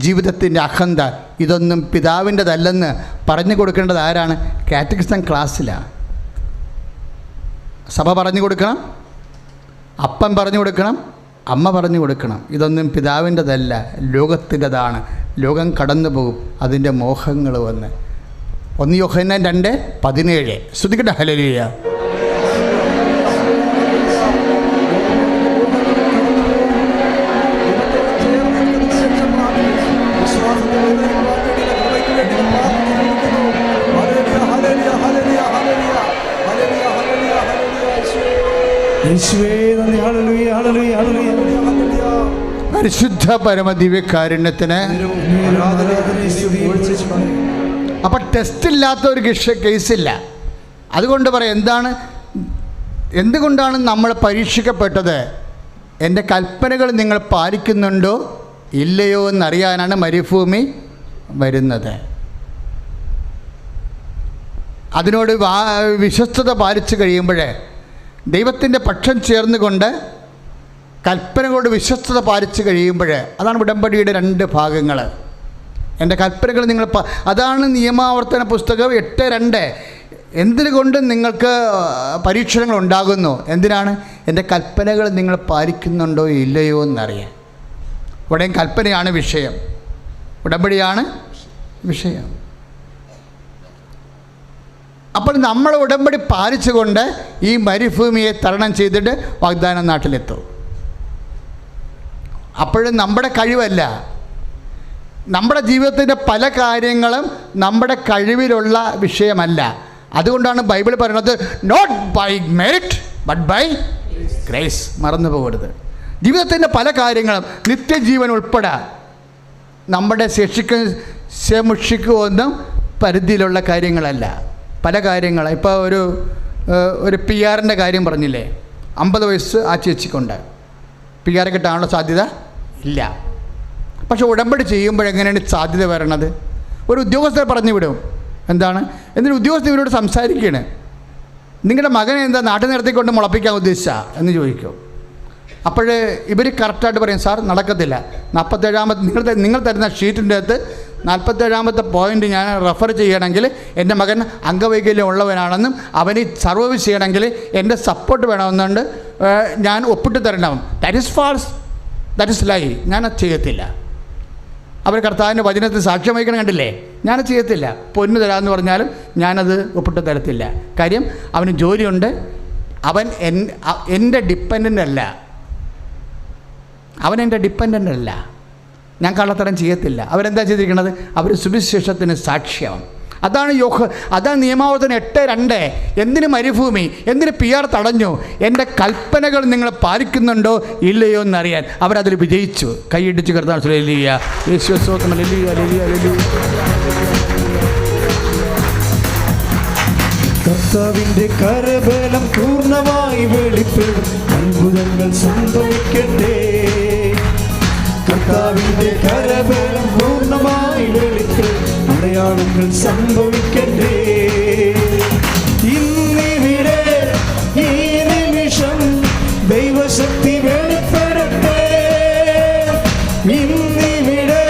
ജീവിതത്തിൻ്റെ അഹന്ത, ഇതൊന്നും പിതാവിൻ്റെതല്ലെന്ന് പറഞ്ഞു കൊടുക്കേണ്ടത് ആരാണ്? കാറ്റഗിസം ക്ലാസ്സിലാണ്. സഭ പറഞ്ഞു കൊടുക്കണം, അപ്പൻ പറഞ്ഞു കൊടുക്കണം, അമ്മ പറഞ്ഞു കൊടുക്കണം. ഇതൊന്നും പിതാവിൻ്റെതല്ല, ലോകത്തിൻ്റെതാണ്. ലോകം കടന്നു പോകും, അതിൻ്റെ മോഹങ്ങൾ വന്ന്. 1 യോഹന്നാൻ 2:17. ശ്രദ്ധിക്കട്ടെ. ഹല്ലേലൂയ. പരിശുദ്ധ പരമദിവ്യകാരുണ്യത്തിന്. അപ്പം ടെസ്റ്റ് ഇല്ലാത്ത ഒരു കേസില്ല. അതുകൊണ്ട് പറയാം, എന്തുകൊണ്ടാണ് നമ്മൾ പരീക്ഷിക്കപ്പെട്ടത്? എൻ്റെ കൽപ്പനകൾ നിങ്ങൾ പാലിക്കുന്നുണ്ടോ ഇല്ലയോ എന്നറിയാനാണ് മരുഭൂമി വരുന്നത്. അതിനോട് വിശ്വസ്തത പാലിച്ചു കഴിയുമ്പോൾ, ദൈവത്തിൻ്റെ പക്ഷം ചേർന്നുകൊണ്ട് കൽപ്പനകളോട് വിശ്വസ്തത പാലിച്ചു കഴിയുമ്പോൾ, അതാണ് ഉടമ്പടിയുടെ 2 ഭാഗങ്ങൾ. എൻ്റെ കൽപ്പനകൾ നിങ്ങൾ അതാണ് നിയമാവർത്തന പുസ്തകം 8:2. എന്തുകൊണ്ടും നിങ്ങൾക്ക് പരീക്ഷണങ്ങൾ ഉണ്ടാകുന്നു. എന്തിനാണ്? എൻ്റെ കൽപ്പനകൾ നിങ്ങൾ പാലിക്കുന്നുണ്ടോ ഇല്ലയോ എന്നറിയാൻ. ഇവിടെയും കൽപ്പനയാണ് വിഷയം, ഉടമ്പടിയാണ് വിഷയം. അപ്പോൾ നമ്മൾ ഉടമ്പടി പാലിച്ചുകൊണ്ട് ഈ മരുഭൂമിയെ തരണം ചെയ്തിട്ട് വാഗ്ദാന നാട്ടിലെത്തും. അപ്പോഴും നമ്മുടെ കഴിവല്ല, നമ്മുടെ ജീവിതത്തിൻ്റെ പല കാര്യങ്ങളും നമ്മുടെ കഴിവിലുള്ള വിഷയമല്ല. അതുകൊണ്ടാണ് ബൈബിൾ പറയുന്നത്, not by merit but by grace. മറന്നു പോകരുത്. ജീവിതത്തിൻ്റെ പല കാര്യങ്ങളും, നിത്യജീവൻ ഉൾപ്പെടെ നമ്മുടെ ശേഷിക്കൊന്നും പരിധിയിലുള്ള കാര്യങ്ങളല്ല. പല കാര്യങ്ങൾ. ഇപ്പോൾ ഒരു PR കാര്യം പറഞ്ഞില്ലേ, 50 വയസ്സ് ആ ചേച്ചിക്കുണ്ട്. PR കിട്ടാനുള്ള സാധ്യത ഇല്ല. പക്ഷെ ഉടമ്പടി ചെയ്യുമ്പോഴെങ്ങനെയാണ് സാധ്യത വരണത്? ഒരു ഉദ്യോഗസ്ഥരെ പറഞ്ഞു വിടും. എന്താണ്? എന്നിട്ട് ഉദ്യോഗസ്ഥർ ഇവരോട് സംസാരിക്കുകയാണ്, നിങ്ങളുടെ മകനെ എന്താ നാട്ടിൽ നിർത്തിക്കൊണ്ട് മുളപ്പിക്കാൻ ഉദ്ദേശിച്ച എന്ന് ചോദിക്കും. അപ്പോൾ ഇവർ കറക്റ്റായിട്ട് പറയും, സാർ നടക്കത്തില്ല. 47 നിങ്ങൾ തരുന്ന ഷീറ്റിൻ്റെ അകത്ത് 47 പോയിൻ്റ് ഞാൻ റെഫർ ചെയ്യണമെങ്കിൽ എൻ്റെ മകൻ അംഗവൈകല്യം ഉള്ളവനാണെന്നും അവന് സർവീസ് ചെയ്യണമെങ്കിൽ എൻ്റെ സപ്പോർട്ട് വേണമെന്നുണ്ട്, ഞാൻ ഒപ്പിട്ട് തരണം. That is false, that is lie. ഞാനത് ചെയ്യത്തില്ല. അവർ കർത്താവിൻ്റെ വചനത്തിൽ സാക്ഷ്യം വഹിക്കണം, കണ്ടില്ലേ? ഞാനത് ചെയ്യത്തില്ല. പൊന്ന് തരാമെന്ന് പറഞ്ഞാലും ഞാനത് ഒപ്പിട്ട് തരത്തില്ല. കാര്യം അവന് ജോലിയുണ്ട്, അവൻ എൻ്റെ ഡിപ്പെൻഡൻ്റ് അല്ല, അവൻ എൻ്റെ ഡിപ്പെൻഡൻ്റ് അല്ല. ഞാൻ കള്ളത്തരം ചെയ്യത്തില്ല. അവരെന്താ ചെയ്തിരിക്കുന്നത്? അവർ സുവിശേഷത്തിന് സാക്ഷ്യം. അതാണ് നിയമാവർത്തനം 8:2. എന്തിന് മരുഭൂമി, എന്തിന് PR തടഞ്ഞു? എൻ്റെ കൽപ്പനകൾ നിങ്ങൾ പാലിക്കുന്നുണ്ടോ ഇല്ലയോ എന്നറിയാൻ. അവരതിൽ വിജയിച്ചു. കൈയിടിച്ച് കർത്താവ് ഹല്ലേലൂയ, യേശുവേ സ്തോത്രം, ഹല്ലേലൂയ, ഹല്ലേലൂയ, ഹല്ലേലൂയ. കർത്താവിന്റെ കരബലം പൂർണ്ണമായി വെളിപ്പെടും, അത്ഭുതങ്ങൾ സംഭവിക്കട്ടെ. കർത്താവിന്റെ കരബലം പൂർണ്ണമായി വെളിപ്പെടും, അടയാളങ്ങൾ സംഭവിക്കട്ടെ. ഇന്നിവിടെ ഈ നിമിഷം ദൈവശക്തി വെളിപ്പെടട്ടെ. ഇന്നിവിടെ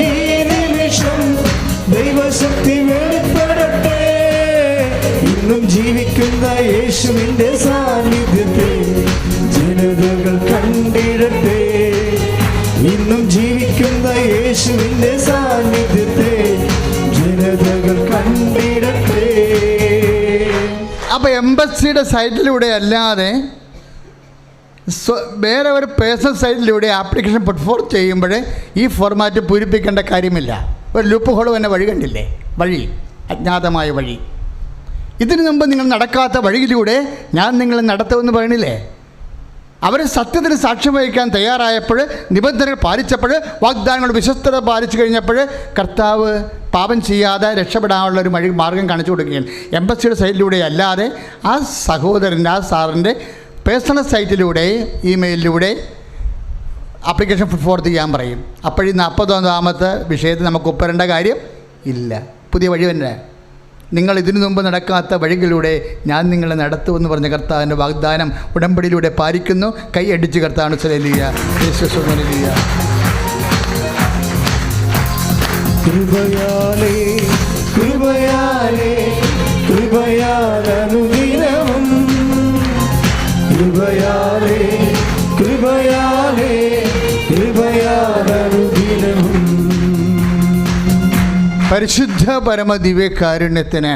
ഈ നിമിഷം ദൈവശക്തി വെളിപ്പെടട്ടെ. ഇന്നും ജീവിക്കുന്ന യേശുവിന്റെ സാന്നിധ്യത്തെ ജനതകൾ കണ്ടിടട്ടെ. ഇന്നും ജീവിക്കുന്ന യേശുവിന്റെ സാന്നിധ്യത്തെ ജനതകൾ കണ്ടിടട്ടെ. അപ്പോൾ എംബസിയുടെ സൈറ്റിലൂടെ അല്ലാതെ വേറെ ഒരു പേഴ്സണൽ സൈറ്റിലൂടെ ആപ്ലിക്കേഷൻ പുട്ട് ചെയ്യുമ്പോൾ ഈ ഫോർമാറ്റ് പൂരിപ്പിക്കേണ്ട കാര്യമില്ല. ഒരു ലൂപ്പ് ഹോൾ തന്നെ വഴി കണ്ടില്ലേ? വഴി, അജ്ഞാതമായ വഴി. ഇതിനു മുമ്പ് നിങ്ങൾ നടക്കാത്ത വഴിയിലൂടെ ഞാൻ നിങ്ങളെ നടത്തുമെന്ന് പറയണില്ലേ? അവർ സത്യത്തിന് സാക്ഷ്യം വഹിക്കാൻ തയ്യാറായപ്പോൾ, നിബന്ധനകൾ പാലിച്ചപ്പോൾ, വാഗ്ദാനങ്ങൾ വിശ്വസ്തത പാലിച്ചു കഴിഞ്ഞപ്പോൾ കർത്താവ് പാപം ചെയ്യാതെ രക്ഷപ്പെടാനുള്ള ഒരു മാർഗം കാണിച്ചു കൊടുക്കുകയാണ്. എംബസിയുടെ സൈറ്റിലൂടെ അല്ലാതെ ആ സഹോദരൻ്റെ, ആ സാറിൻ്റെ പേഴ്സണൽ സൈറ്റിലൂടെ, ഇമെയിലിലൂടെ ആപ്ലിക്കേഷൻ ഫോർത്ത് ചെയ്യാൻ പറയും. അപ്പോഴീ 49ാമത്തെ വിഷയത്തിൽ നമുക്ക് ഒപ്പരേണ്ട കാര്യം ഇല്ല. പുതിയ വഴി തന്നെ. നിങ്ങൾ ഇതിനു മുമ്പ് നടക്കാത്ത വഴികളിലൂടെ ഞാൻ നിങ്ങളെ നടത്തുമെന്ന് പറഞ്ഞ കർത്താവിൻ്റെ വാഗ്ദാനം ഉടമ്പടിയിലൂടെ പാലിക്കുന്നു. കൈയടിച്ച് കർത്താവിന് ഹല്ലേലൂയ, യേശുവേ ഹല്ലേലൂയ. കൃപയാലേ കൃപയാലേ കൃപയാലനുദിനവും, കൃപയാലേ കൃപയാലേ കൃപയാലനുദിനവും. പരിശുദ്ധ പരമ ദിവ്യകാരുണ്യത്തിന്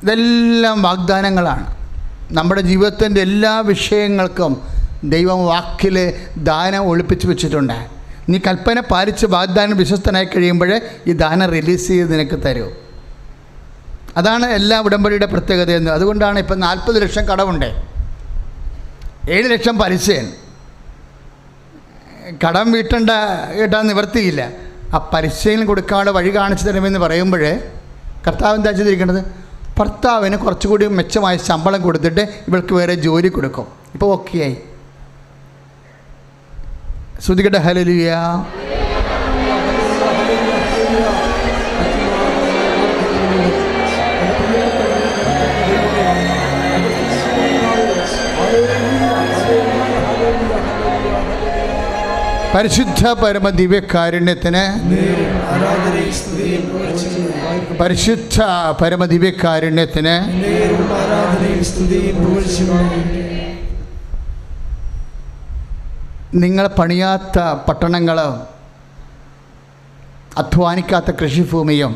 ഇതെല്ലാം വാഗ്ദാനങ്ങളാണ്. നമ്മുടെ ജീവിതത്തിൻ്റെ എല്ലാ വിഷയങ്ങൾക്കും ദൈവം വാക്കിൽ ദാനം ഒളിപ്പിച്ച് വെച്ചിട്ടുണ്ട്. നീ കൽപ്പന പാലിച്ച് വാഗ്ദാനം വിശ്വസ്തനായി കഴിയുമ്പോൾ ഈ ദാനം റിലീസ് ചെയ്ത് നിനക്ക് തരും. അതാണ് എല്ലാ ഉടമ്പടിയുടെ പ്രത്യേകതയെന്ന്. അതുകൊണ്ടാണ് ഇപ്പം 40 ലക്ഷം കടമുണ്ട്, 7 ലക്ഷം പലിശയാണ്. കടം കിട്ടാൻ നിവർത്തിയില്ല. ആ പലിശയിൽ കൊടുക്കാതെ വഴി കാണിച്ചു തരുമെന്ന് പറയുമ്പോൾ കർത്താവ് എന്താ ചെയ്തിരിക്കേണ്ടത്? ഭർത്താവിന് കുറച്ചുകൂടി മെച്ചമായ ശമ്പളം കൊടുത്തിട്ട് ഇവൾക്ക് വേറെ ജോലി കൊടുക്കും. ഇപ്പോൾ ഓക്കെയായി. ശ്രുതികട ഹല്ലേലൂയ. പരിശുദ്ധ പരമ ദിവ്യകാരുണ്യത്തിന്, പരിശുദ്ധ പരമ ദിവ്യകാരുണ്യത്തിന് നിങ്ങൾ പണിയാത്ത പട്ടണങ്ങളോ അധ്വാനിക്കാത്ത കൃഷിഭൂമിയും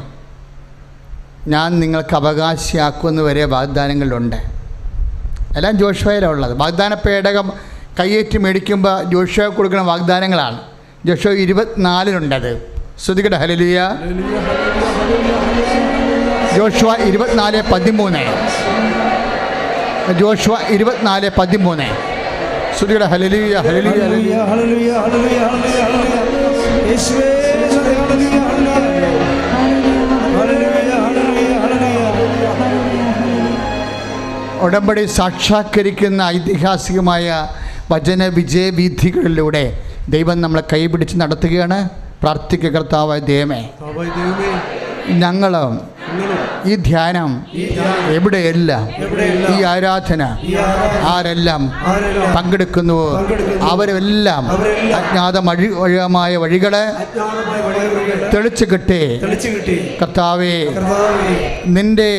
ഞാൻ നിങ്ങൾക്ക് അവകാശിയാക്കുമെന്ന് വരെ വാഗ്ദാനങ്ങളിലുണ്ട്. എല്ലാം ജോഷുവയിലുള്ളത്. വാഗ്ദാന പേടകം കയ്യേറ്റി മേടിക്കുമ്പോൾ ജോഷുവ കൊടുക്കുന്ന വാഗ്ദാനങ്ങളാണ്. ജോഷുവ 24-ലുണ്ടത്. ശ്രുതികട ഹല്ലേലൂയ. ജോഷുവ 24:13. ജോഷുവ 24:13. ശ്രുതികട hallelujah, hallelujah, hallelujah, hallelujah, hallelujah, hallelujah. യേശുവേ ഹല്ലേലൂയ, ഹല്ലേലൂയ, ഹല്ലേലൂയ. ഉടമ്പടി സാക്ഷാത്കരിക്കുന്ന ഐതിഹാസികമായ വചന വിജയവീഥികളിലൂടെ ദൈവം നമ്മളെ കൈപിടിച്ച് നടത്തുകയാണ്. പ്രാർത്ഥിക്കുക, കർത്താവായ ദൈവമേ, ഞങ്ങളും ഈ ധ്യാനം എവിടെയെല്ലാം ഈ ആരാധന ആരെല്ലാം പങ്കെടുക്കുന്നുവോ അവരെല്ലാം അജ്ഞാതമായ വഴികളെ തെളിച്ചു കിട്ടി കർത്താവേ, നിന്റെ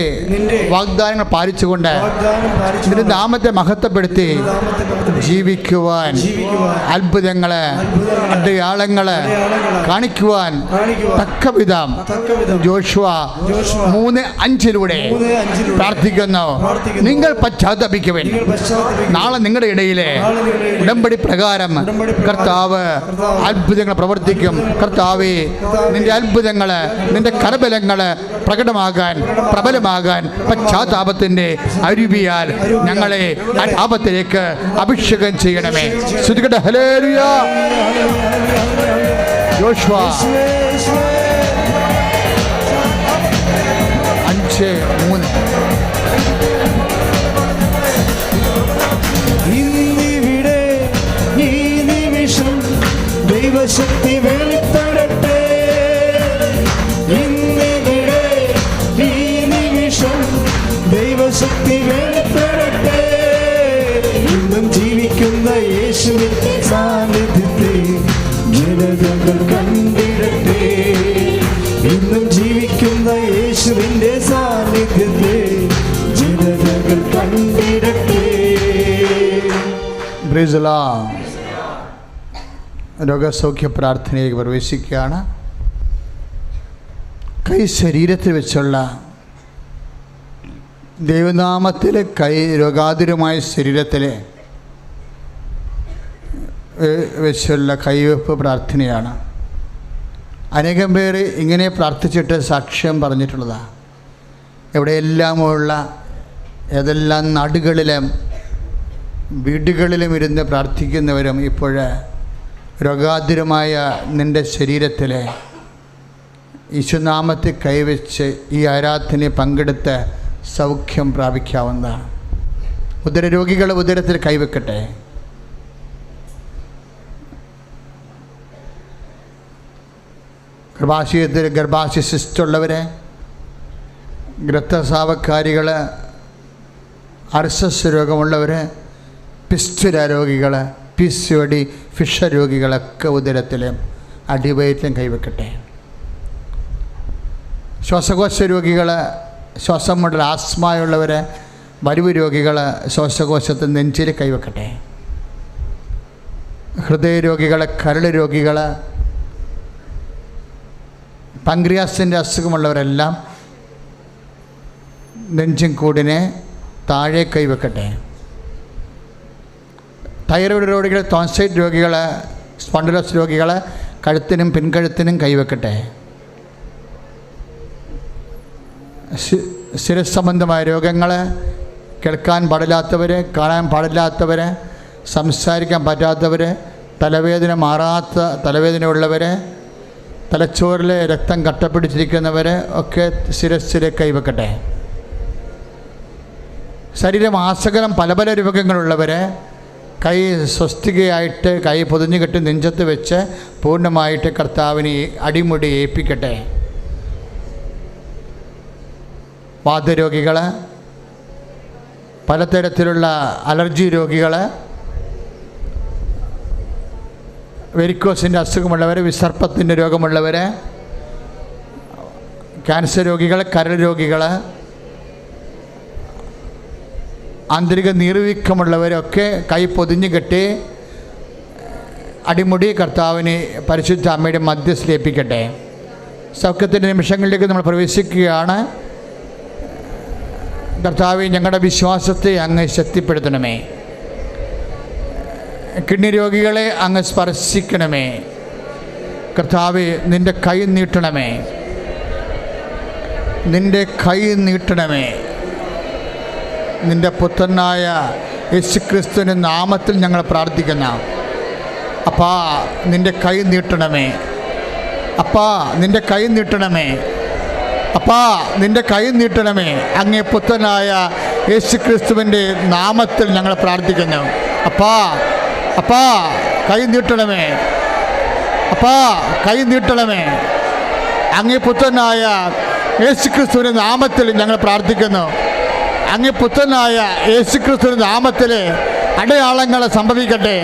വാഗ്ദാനങ്ങൾ പാലിച്ചുകൊണ്ട് നിന്റെ നാമത്തെ മഹത്വപ്പെടുത്തി ജീവിക്കുവാൻ, അത്ഭുതങ്ങള് അടയാളങ്ങള് കാണിക്കുവാൻ തക്കവിധം ജോഷുവ 3:5 പ്രാർത്ഥിക്കുന്നു. നിങ്ങൾ പശ്ചാത്തപിക്കുവിൻ. നാളെ നിങ്ങളുടെ ഇടയിലെ ഉടമ്പടി പ്രകാരം കർത്താവ് അത്ഭുതങ്ങൾ പ്രവർത്തിക്കും. കർത്താവേ, നിന്റെ അത്ഭുതങ്ങള്, നിന്റെ കരബലങ്ങള് പ്രബലമാകാൻ പശ്ചാത്താപത്തിന്റെ അരുവിയാൽ ഞങ്ങളെ ആ താപത്തിലേക്ക് അഭിഷേകം ചെയ്യണമേ. ശ്രുതികട ഹല്ലേലൂയ. ജോഷുവ 5:3. ഇന്നിവിടെ ഈ നിമിഷം ദൈവശക്തി വെളിപ്പെടട്ടെ. ഇന്നിവിടെ ഈ നിമിഷം ദൈവശക്തി വെളിപ്പെടട്ടെ. ഇന്നും ജീവിക്കുന്ന യേശുവിന്റെ സാന്നിധ്യത്തെ ജനതകൾ കണ്ടിടട്ടെ. ഇന്നും ജീവിക്കുന്ന യേശുവിന്റെ സാന്നിധ്യത്തെ ജനതകൾ കണ്ടിടട്ടെ. രോഗസൗഖ്യ പ്രാർത്ഥനയിലേക്ക് പ്രവേശിക്കുകയാണ്. കൈ ശരീരത്തിൽ വെച്ചുള്ള ദൈവനാമത്തിൽ കൈ രോഗാതുരമായ ശരീരത്തിൽ വെച്ചുള്ള കൈവെപ്പ് പ്രാർത്ഥനയാണ്. അനേകം പേര് ഇങ്ങനെ പ്രാർത്ഥിച്ചിട്ട് സാക്ഷ്യം പറഞ്ഞിട്ടുള്ളതാണ്. എവിടെയെല്ലാമുള്ള ഏതെല്ലാം നാടുകളിലും വീടുകളിലും ഇരുന്ന് പ്രാർത്ഥിക്കുന്നവരും ഇപ്പോൾ രോഗാതുരമായ നിൻ്റെ ശരീരത്തിൽ യേശുനാമത്തിൽ കൈവച്ച് ഈ ആരാധനയിൽ പങ്കെടുത്ത് സൗഖ്യം പ്രാപിക്കാവുന്നതാണ്. ഉദരരോഗികൾ ഉദരത്തിൽ കൈവെക്കട്ടെ. ഗർഭാശയത്തിൽ ഗർഭാശയ സിസ്റ്റുള്ളവരെ, രക്തസ്രാവക്കാരികൾ, അർസസ് രോഗമുള്ളവർ, പിസ്റ്റുല രോഗികൾ, PCOD ഫിഷ രോഗികളൊക്കെ ഉദരത്തിലും അടിവയറ്റിലും കൈവെക്കട്ടെ. ശ്വാസകോശ രോഗികൾ, ശ്വാസം മുട്ടൽ ആസ്മയുള്ളവർ, വലിവ് രോഗികൾ ശ്വാസകോശത്തിൽ നെഞ്ചിൽ കൈവെക്കട്ടെ. ഹൃദയരോഗികൾ, കരൾ രോഗികൾ, പങ്ക്രിയാസിൻ്റെ അസുഖമുള്ളവരെല്ലാം നെഞ്ചും കൂടിനെ താഴെ കൈവെക്കട്ടെ. തൈറോയ്ഡ് രോഗികൾ, ടോൺസൈറ്റ് രോഗികൾ, സ്പോണ്ടിലോസ് രോഗികൾ കഴുത്തിനും പിൻകഴുത്തിനും കൈവെക്കട്ടെ. ശിരസ് സംബന്ധമായ രോഗങ്ങൾ, കേൾക്കാൻ പാടില്ലാത്തവർ, കാണാൻ പാടില്ലാത്തവർ, സംസാരിക്കാൻ പറ്റാത്തവർ, തലവേദന മാറാത്ത തലവേദനയുള്ളവർ, തലച്ചോറിൽ രക്തം കട്ടപ്പിടിച്ചിരിക്കുന്നവർ ഒക്കെ ശിരസ്സിൽ കൈവെക്കട്ടെ. ശരീരം ആസകലം പല പല രോഗങ്ങളുള്ളവർ കൈ സ്വസ്തികയായിട്ട് കൈ പൊതിഞ്ഞു കെട്ടി നെഞ്ചത്ത് വെച്ച് പൂർണ്ണമായിട്ട് കർത്താവിനെ അടിമുടി ഏൽപ്പിക്കട്ടെ. വാതരോഗികൾ, പലതരത്തിലുള്ള അലർജി രോഗികൾ, വെരിക്കോസിൻ്റെ അസുഖമുള്ളവർ, വിസർപ്പത്തിൻ്റെ രോഗമുള്ളവർ, ക്യാൻസർ രോഗികൾ, കരൾ രോഗികൾ, ആന്തരിക നീർവീക്കമുള്ളവരൊക്കെ കൈ പൊതിഞ്ഞു കെട്ടി അടിമുടി കർത്താവിനെ പരിശുദ്ധ അമ്മയുടെ മധ്യസ്ഥലേൽപ്പിക്കട്ടെ. സൗഖ്യത്തിൻ്റെ നിമിഷങ്ങളിലേക്ക് നമ്മൾ പ്രവേശിക്കുകയാണ്. കർത്താവെ, ഞങ്ങളുടെ വിശ്വാസത്തെ അങ്ങ് ശക്തിപ്പെടുത്തണമേ. കിഡ്നി രോഗികളെ അങ്ങ് സ്പർശിക്കണമേ. കർത്താവെ, നിൻ്റെ കൈ നീട്ടണമേ, നിൻ്റെ കൈ നീട്ടണമേ. നിൻ്റെ പുത്രനായ യേശുക്രിസ്തുവിൻ്റെ നാമത്തിൽ ഞങ്ങൾ പ്രാർത്ഥിക്കുന്ന അപ്പാ, നിൻ്റെ കൈ നീട്ടണമേ. അപ്പാ, നിൻ്റെ കൈ നീട്ടണമേ. അപ്പാ, നിൻ്റെ കൈ നീട്ടണമേ. അങ്ങേ പുത്രനായ യേശുക്രിസ്തുവിൻ്റെ നാമത്തിൽ ഞങ്ങൾ പ്രാർത്ഥിക്കുന്നു. അപ്പാ, അപ്പാ, കൈ നീട്ടണമേ. അപ്പാ, കൈ നീട്ടണമേ. അങ്ങേ പുത്രനായ യേശുക്രിസ്തുവിൻ്റെ നാമത്തിൽ ഞങ്ങൾ പ്രാർത്ഥിക്കുന്നു. അങ്ങേ പുത്രനായ യേശുക്രിസ്തുവിൻ്റെ നാമത്തിൽ അടയാളങ്ങൾ സംഭവിക്കട്ടെ.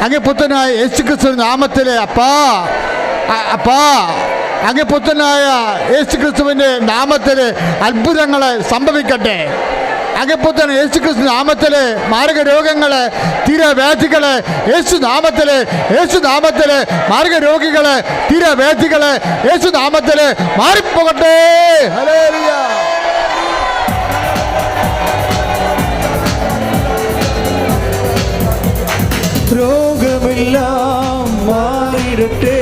അങ്ങേ പുത്രനായ യേശുക്രിസ്തുവിൻ്റെ നാമത്തിൽ അപ്പാ, അപ്പാ, അങ്ങേ പുത്രനായ യേശുക്രിസ്തുവിൻ്റെ നാമത്തിൽ അത്ഭുതങ്ങൾ സംഭവിക്കട്ടെ. അങ്ങേ പുത്രൻ യേശുക്രിസ്തു നാമത്തിൽ മാരക രോഗങ്ങൾ, തീരവേദികൾ യേശു നാമത്തിൽ, യേശു നാമത്തിൽ മാരക രോഗികൾ, തീരവേദികൾ യേശു നാമത്തിൽ മാറിപ്പോകട്ടെ. ഹല്ലേലൂയ. രോഗമെല്ലാം മാറിടട്ടെ,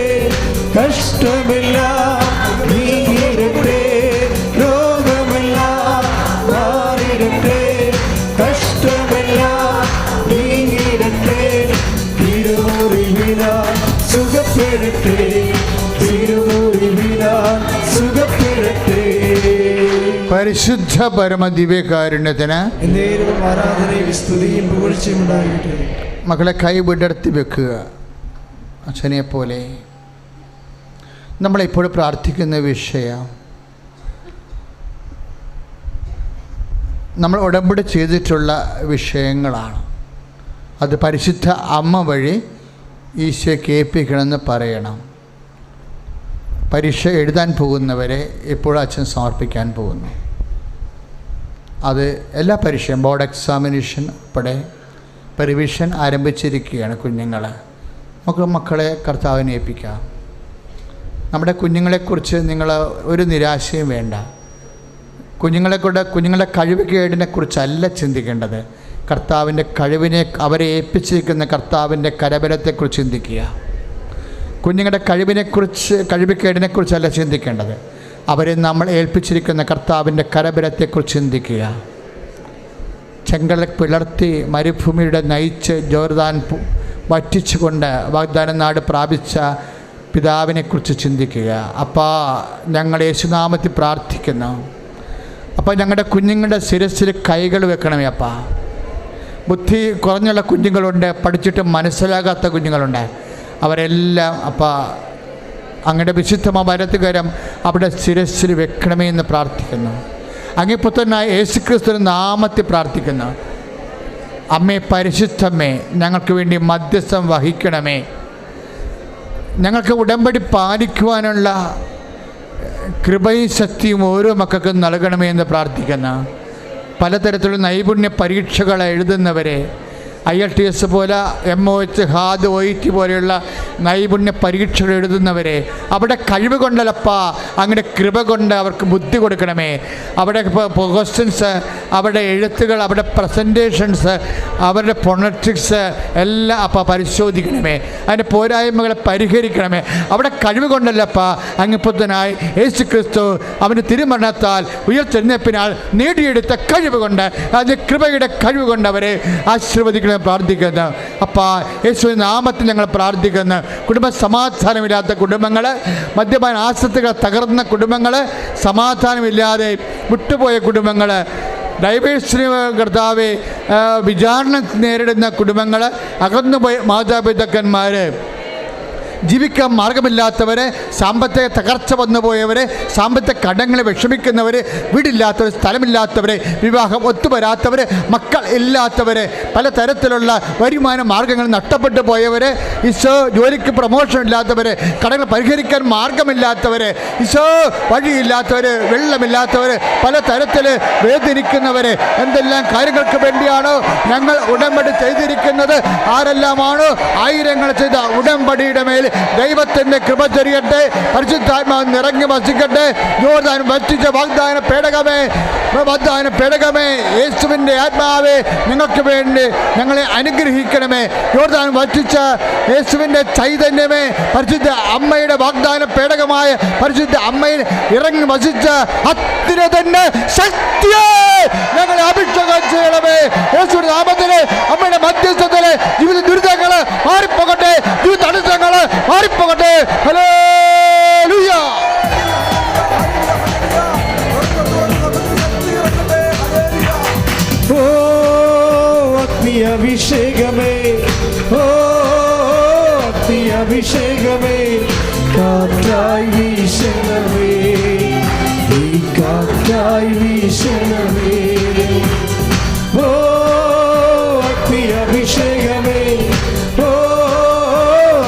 കഷ്ടമെല്ലാം നീങ്ങിടട്ടെ. രോഗമെല്ലാം മാറിടട്ടെ, കഷ്ടമെല്ലാം നീങ്ങിടട്ടെ. തിരുമുറിവിനാൽ സുഖപ്പെടട്ടെ, തിരുമുറിവിനാൽ സുഖപ്പെടട്ടെ. പരിശുദ്ധ പരമദിവ്യകാരുണ്യത്തിന് എന്നേരവും ആരാധനയും സ്തുതിയും പുകഴ്ചയും ഉണ്ടാകട്ടെ. മക്കളെ, കൈ വിടർത്തി വെക്കുക. അച്ഛനെ പോലെ നമ്മളിപ്പോൾ പ്രാർത്ഥിക്കുന്ന വിഷയം നമ്മൾ ഉടമ്പടി ചെയ്തിട്ടുള്ള വിഷയങ്ങളാണ്. അത് പരിശുദ്ധ അമ്മ വഴി ഈശോയ്ക്ക് ഏൽപ്പിക്കണമെന്ന് പറയണം. പരീക്ഷ എഴുതാൻ പോകുന്നവരെ ഇപ്പോഴും അച്ഛൻ സമർപ്പിക്കാൻ പോകുന്നു. അത് എല്ലാ പരീക്ഷയും, ബോർഡ് എക്സാമിനേഷൻ ഉൾപ്പെടെ റിവിഷൻ ആരംഭിച്ചിരിക്കുകയാണ്. കുഞ്ഞുങ്ങൾ, നമുക്ക് മക്കളെ കർത്താവിനെ ഏൽപ്പിക്കാം. നമ്മുടെ കുഞ്ഞുങ്ങളെക്കുറിച്ച് നിങ്ങൾ ഒരു നിരാശയും വേണ്ട. കുഞ്ഞുങ്ങളുടെ കഴിവുകേടിനെക്കുറിച്ചല്ല ചിന്തിക്കേണ്ടത്. കർത്താവിൻ്റെ കഴിവിനെ, അവരെ ഏൽപ്പിച്ചിരിക്കുന്ന കർത്താവിൻ്റെ കരബലത്തെക്കുറിച്ച് ചിന്തിക്കുക. കുഞ്ഞുങ്ങളുടെ കഴിവുകേടിനെക്കുറിച്ചല്ല ചിന്തിക്കേണ്ടത്. അവരെ നമ്മൾ ഏൽപ്പിച്ചിരിക്കുന്ന കർത്താവിൻ്റെ കരബലത്തെക്കുറിച്ച് ചിന്തിക്കുക. ചെങ്കടൽ പിളർത്തി മരുഭൂമിയുടെ നയിച്ച് ജോർദാൻ വറ്റിച്ചുകൊണ്ട് വാഗ്ദാന നാട് പ്രാപിച്ച പിതാവിനെക്കുറിച്ച് ചിന്തിക്കുക. അപ്പാ, ഞങ്ങൾ യേശുനാമത്തിൽ പ്രാർത്ഥിക്കുന്നു. അപ്പോൾ ഞങ്ങളുടെ കുഞ്ഞുങ്ങളുടെ ശിരസ്സിൽ കൈകൾ വെക്കണമേ അപ്പാ. ബുദ്ധി കുറഞ്ഞുള്ള കുഞ്ഞുങ്ങളുണ്ട്, പഠിച്ചിട്ട് മനസ്സിലാകാത്ത കുഞ്ഞുങ്ങളുണ്ട്. അവരെല്ലാം അപ്പാ അങ്ങയുടെ വിശുദ്ധ വലത്തുകരം അവിടെ ശിരസ്സിൽ വെക്കണമേ എന്ന് പ്രാർത്ഥിക്കുന്നു. അങ്ങേ പുത്രനായ യേശുക്രിസ്തുവിന്റെ നാമത്തിൽ പ്രാർത്ഥിക്കുന്നു. അമ്മേ, പരിശുദ്ധമ്മേ, ഞങ്ങൾക്ക് വേണ്ടി മധ്യസ്ഥം വഹിക്കണമേ. ഞങ്ങൾക്ക് ഉടമ്പടി പാലിക്കുവാനുള്ള കൃപയും ശക്തിയും ഓരോ മക്കൾക്കും നൽകണമേ എന്ന് പ്രാർത്ഥിക്കുന്നു. പലതരത്തിലുള്ള നൈപുണ്യ പരീക്ഷകൾ എഴുതുന്നവരെ, IELTS പോലെ MOH, HAD, OET പോലെയുള്ള നൈപുണ്യ പരീക്ഷകൾ എഴുതുന്നവരെ അവിടെ കഴിവ് കൊണ്ടല്ലപ്പാ, അങ്ങനെ കൃപ കൊണ്ട് അവർക്ക് ബുദ്ധി കൊടുക്കണമേ. അവിടെ ക്വസ്റ്റ്യൻസ്, അവിടെ എഴുത്തുകൾ, അവിടെ പ്രസൻറ്റേഷൻസ്, അവരുടെ ഫോണറ്റിക്സ് എല്ലാം അപ്പാ പരിശോധിക്കണമേ. അതിൻ്റെ പോരായ്മകളെ പരിഹരിക്കണമേ. അവിടെ കഴിവ് കൊണ്ടല്ലപ്പാ, അങ്ങിപ്പുത്തനായി യേശുക്രിസ്തു അവൻ്റെ തിരുമരണത്താൽ ഉയർത്തെഴുന്നേൽപ്പിനാൽ നേടിയെടുത്ത കഴിവ് കൊണ്ട്, അതിൻ്റെ കൃപയുടെ കഴിവ് കൊണ്ട് അവരെ ആശീർവദിക്കണം പ്രാർത്ഥിക്കുന്നു. അപ്പാ, യേശുവിന്റെ നാമത്തിൽ ഞങ്ങൾ പ്രാർത്ഥിക്കുന്നു. കുടുംബ സമാധാനമില്ലാത്ത കുടുംബങ്ങൾ, മദ്യപാന ആസക്തികൾ തകർന്ന കുടുംബങ്ങൾ, സമാധാനമില്ലാതെ വിട്ടുപോയ കുടുംബങ്ങൾ, ഡൈവേഴ്സിന് കർത്താവെ വിചാരണ നേരിടുന്ന കുടുംബങ്ങൾ, അകന്നുപോയ മാതാപിതാക്കന്മാർ, ജീവിക്കാൻ മാർഗമില്ലാത്തവർ, സാമ്പത്തിക തകർച്ച വന്നുപോയവർ, സാമ്പത്തിക കടങ്ങൾ വിഷമിക്കുന്നവർ, വീടില്ലാത്തവർ, സ്ഥലമില്ലാത്തവർ, വിവാഹം ഒത്തുവരാത്തവർ, മക്കൾ ഇല്ലാത്തവർ, പലതരത്തിലുള്ള വരുമാന മാർഗങ്ങൾ നഷ്ടപ്പെട്ടു പോയവർ, ഈശോ ജോലിക്ക് പ്രമോഷൻ ഇല്ലാത്തവർ, കടങ്ങൾ പരിഹരിക്കാൻ മാർഗമില്ലാത്തവർ, ഈശോ വഴിയില്ലാത്തവർ, വെള്ളമില്ലാത്തവർ, പലതരത്തിൽ വേദനിക്കുന്നവർ, എന്തെല്ലാം കാര്യങ്ങൾക്ക് വേണ്ടിയാണോ ഞങ്ങൾ ഉടമ്പടി ചെയ്തിരിക്കുന്നത്, ആരെല്ലാമാണോ ആയിരങ്ങൾ ചെയ്ത ഉടമ്പടിയുടെ മേൽ ദൈവത്തിന്റെ കൃപ ചൊരിയട്ടെ. പരിശുദ്ധാത്മാവ് നിറങ്ങി വസിക്കട്ടെ. യോർദാൻ വറ്റിച്ച വാഗ്ദാന പേടകമേ, യേശുവിൻ്റെ ആത്മാവേ, നിങ്ങൾക്ക് വേണ്ടി ഞങ്ങളെ അനുഗ്രഹിക്കണമേ. യോർദാൻ വറ്റിച്ച യേശുവിൻ്റെ ചൈതന്യമേ, പരിശുദ്ധ അമ്മയുടെ വാഗ്ദാന പേടകമായ പരിശുദ്ധ അമ്മയിൽ ഇറങ്ങി വസിച്ച അത്യുന്നതന്റെ ശക്തിയെ ഞങ്ങളെ അഭിഷേകം ചെയ്യണമേ. യേശുവിന്റെ നാമത്തില്, അമ്മയുടെ മധ്യസ്ഥത്തില് ജീവിത ദുരിതങ്ങള് മാറിപ്പോകട്ടെ, ജീവിത തടസ്സങ്ങള് മാറിപ്പോകട്ടെ. ഹല്ലേലൂയ. ഓ അഗ്നി അഭിഷേകമേ, ഓ അഗ്നി അഭിഷേകമേ, കാറ്റായി വീശണമേ, ഈ കാറ്റായി വീശണമേ. ഓ അഗ്നി അഭിഷേകമേ, ഓ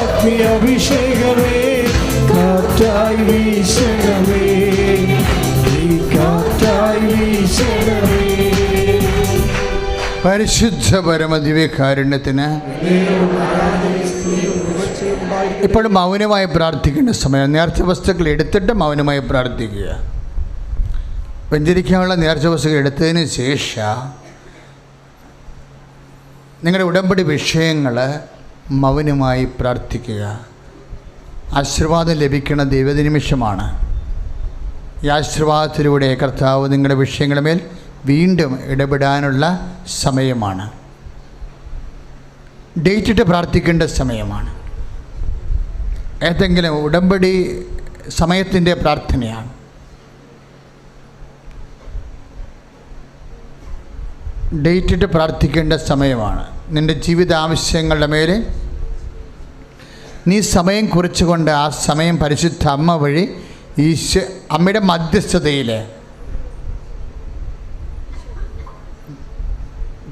അഗ്നി അഭിഷേകമേ, കാറ്റായി വീശണമേ, ഈ കാറ്റായി വീശണമേ. പരിശുദ്ധ പരമദിവ്യകാരുണ്യത്തിന് ഇപ്പോഴും മൗനമായി പ്രാർത്ഥിക്കേണ്ട സമയം. നേർച്ച വസ്തുക്കൾ എടുത്തിട്ട് മൗനമായി പ്രാർത്ഥിക്കുക. വെഞ്ചരിക്കാനുള്ള നേർച്ച വസ്തുക്കൾ എടുത്തതിന് ശേഷം നിങ്ങളുടെ ഉടമ്പടി വിഷയങ്ങൾ മൗനമായി പ്രാർത്ഥിക്കുക. ആശീർവാദം ലഭിക്കുന്ന ദൈവനിമിഷമാണ്. ഈ ആശീർവാദത്തിലൂടെ കർത്താവ് നിങ്ങളുടെ വിഷയങ്ങളുടെ മേൽ വീണ്ടും ഇടപെടാനുള്ള സമയമാണ്. ഡേറ്റ് ഇട്ട് പ്രാർത്ഥിക്കേണ്ട സമയമാണ്. ഏതെങ്കിലും ഉടമ്പടി സമയത്തിൻ്റെ പ്രാർത്ഥനയാണ്. ഡേറ്റ് ഇട്ട് പ്രാർത്ഥിക്കേണ്ട സമയമാണ്. നിൻ്റെ ജീവിത ആവശ്യങ്ങളുടെ മേൽ നീ സമയം കുറിച്ചുകൊണ്ട് ആ സമയം പരിശുദ്ധ അമ്മ വഴി അമ്മയുടെ മധ്യസ്ഥതയിൽ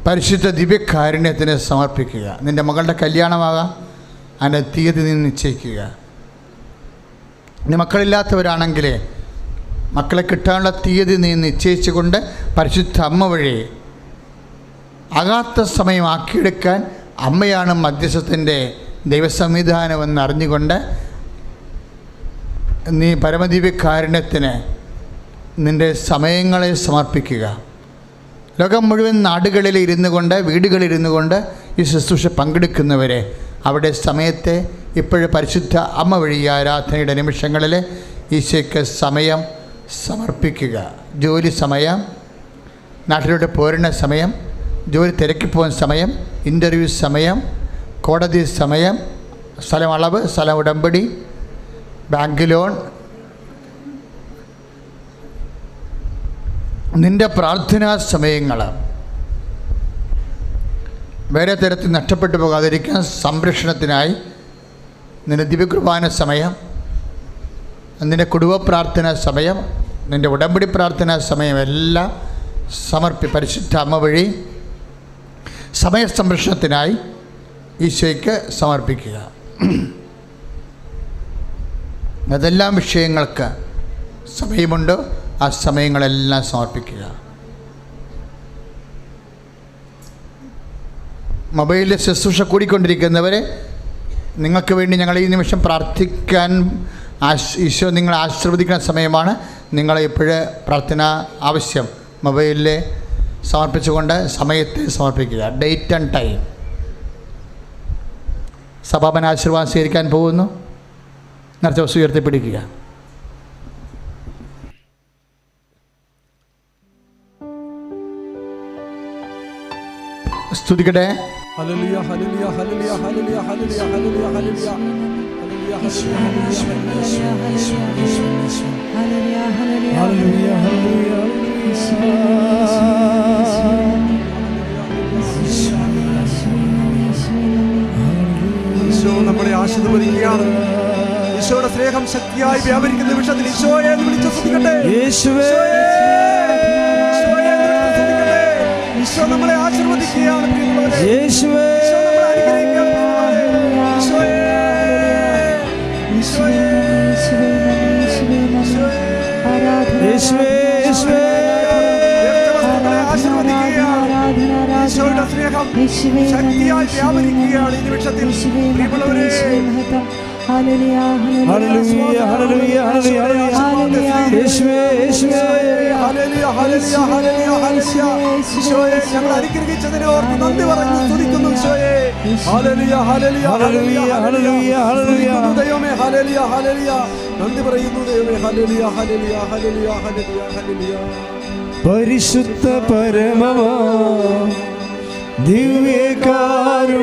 പരിശുദ്ധ ദിവ്യകാരുണ്യത്തിന് സമർപ്പിക്കുക. നിൻ്റെ മകളുടെ കല്യാണമാകാം, അതിൻ്റെ തീയതി നീ നിശ്ചയിക്കുക. നീ മക്കളില്ലാത്തവരാണെങ്കിൽ മക്കളെ കിട്ടാനുള്ള തീയതി നീ നിശ്ചയിച്ചുകൊണ്ട് പരിശുദ്ധ അമ്മ വഴി അകാത്ത സമയമാക്കിയെടുക്കാൻ അമ്മയാണ് മധ്യസ്ഥത്തിൻ്റെ ദൈവസംവിധാനമെന്ന് അറിഞ്ഞുകൊണ്ട് നീ പരമദിവ്യകാരുണ്യത്തിന് നിൻ്റെ സമയങ്ങളെ സമർപ്പിക്കുക. ലോകം മുഴുവൻ നാടുകളിൽ ഇരുന്നു കൊണ്ട്, വീടുകളിലിരുന്നു കൊണ്ട് ഈ ശുശ്രൂഷ പങ്കെടുക്കുന്നവരെ അവിടെ സമയത്തെ ഇപ്പോഴും പരിശുദ്ധ അമ്മ വഴി ആരാധനയുടെ നിമിഷങ്ങളിൽ ഈശോയ്ക്ക് സമയം സമർപ്പിക്കുക. ജോലി സമയം, നാട്ടിലോട്ട് പോരുന്ന സമയം, ജോലി തിരക്കി പോകുന്ന സമയം, ഇൻ്റർവ്യൂ സമയം, കോടതി സമയം, സ്ഥലം അളവ്, സ്ഥലം ഉടമ്പടി, ബാങ്ക് ലോൺ, നിൻ്റെ പ്രാർത്ഥനാ സമയങ്ങൾ വേറെ തരത്തിൽ നഷ്ടപ്പെട്ടു പോകാതിരിക്കാൻ സംരക്ഷണത്തിനായി നിൻ്റെ ദിവ്യകുർബാന സമയം, നിൻ്റെ കുടുംബ പ്രാർത്ഥനാ സമയം, നിൻ്റെ ഉടമ്പടി പ്രാർത്ഥനാ സമയം എല്ലാം പരിശുദ്ധ അമ്മ വഴി സമയ സംരക്ഷണത്തിനായി ഈശോയ്ക്ക് സമർപ്പിക്കുക. അതെല്ലാം വിഷയങ്ങൾക്ക് സമയമുണ്ടോ ആ സമയങ്ങളെല്ലാം സമർപ്പിക്കുക. മൊബൈലിൽ ശുശ്രൂഷ കൂടിക്കൊണ്ടിരിക്കുന്നവരെ, നിങ്ങൾക്ക് വേണ്ടി ഞങ്ങൾ ഈ നിമിഷം പ്രാർത്ഥിക്കാൻ ഈശോ നിങ്ങളെ ആശീർവദിക്കുന്ന സമയമാണ്. നിങ്ങളെ ഇപ്പോഴ് പ്രാർത്ഥന ആവശ്യം മൊബൈലിൽ സമർപ്പിച്ചുകൊണ്ട് സമയത്ത് സമർപ്പിക്കുക. Date and time. സഭാപന ആശീർവാദം സ്വീകരിക്കാൻ പോകുന്നു. നേരത്തെ ദിവസം ഉയർത്തിപ്പിടിക്കുക. സ്തുതിക്കട്ടെ. Hallelujah hallelujah hallelujah hallelujah hallelujah hallelujah hallelujah hallelujah hallelujah. ഈശോ നമ്മളെ ആശീർവദിക്കുകയാണ്. ഈശോയുടെ സ്നേഹം ശക്തിയായി വ്യാപരിക്കുന്ന നിമിഷത്തിൽ ഈശോയെ എന്ന് വിളിച്ചു സ്തുതിക്കട്ടെ. യേശുവേ, ഈശോ നമ്മളെ ആശീർവദിക്കുകയാണ് പ്രിയമുള്ളവരെ. യേശുവേ, ഈശോ നമ്മളെ അനുഗ്രഹിക്കുകയാണ് പ്രിയമുള്ളവരെ. ഈശോയെ, ഈശോയെ, യേശുവേ, യേശുവേ, നമ്മളെ ആശീർവദിക്കുകയാണ്. ഈശോയുടെ സ്നേഹം ശക്തിയായി വ്യാപരിക്കുകയാണ് ഈ നിമിഷത്തിൽ പ്രിയമുള്ളവരെ. Hallelujah hallelujah hallelujah hallelujah. യേശുവേ, യേശുവേ, ഹല്ലേലൂയ ഹല്ലേലൂയ ഹല്ലേലൂയ ഹല്ലേലൂയ. ഈശോയെ ഞങ്ങൾ അനുഗ്രഹിച്ചതിനെ ഓർത്ത് നന്ദി പറഞ്ഞു സ്തുതിക്കുന്നു ഈശോയെ. Hallelujah hallelujah hallelujah hallelujah hallelujah. ദൈവമേ ഹല്ലേലൂയ ഹല്ലേലൂയ. നന്ദി പറയുന്നു ദൈവമേ. Hallelujah hallelujah hallelujah hallelujah hallelujah. പരിശുദ്ധ പരമമാ ദിവ്യകാരുണ്യമേ,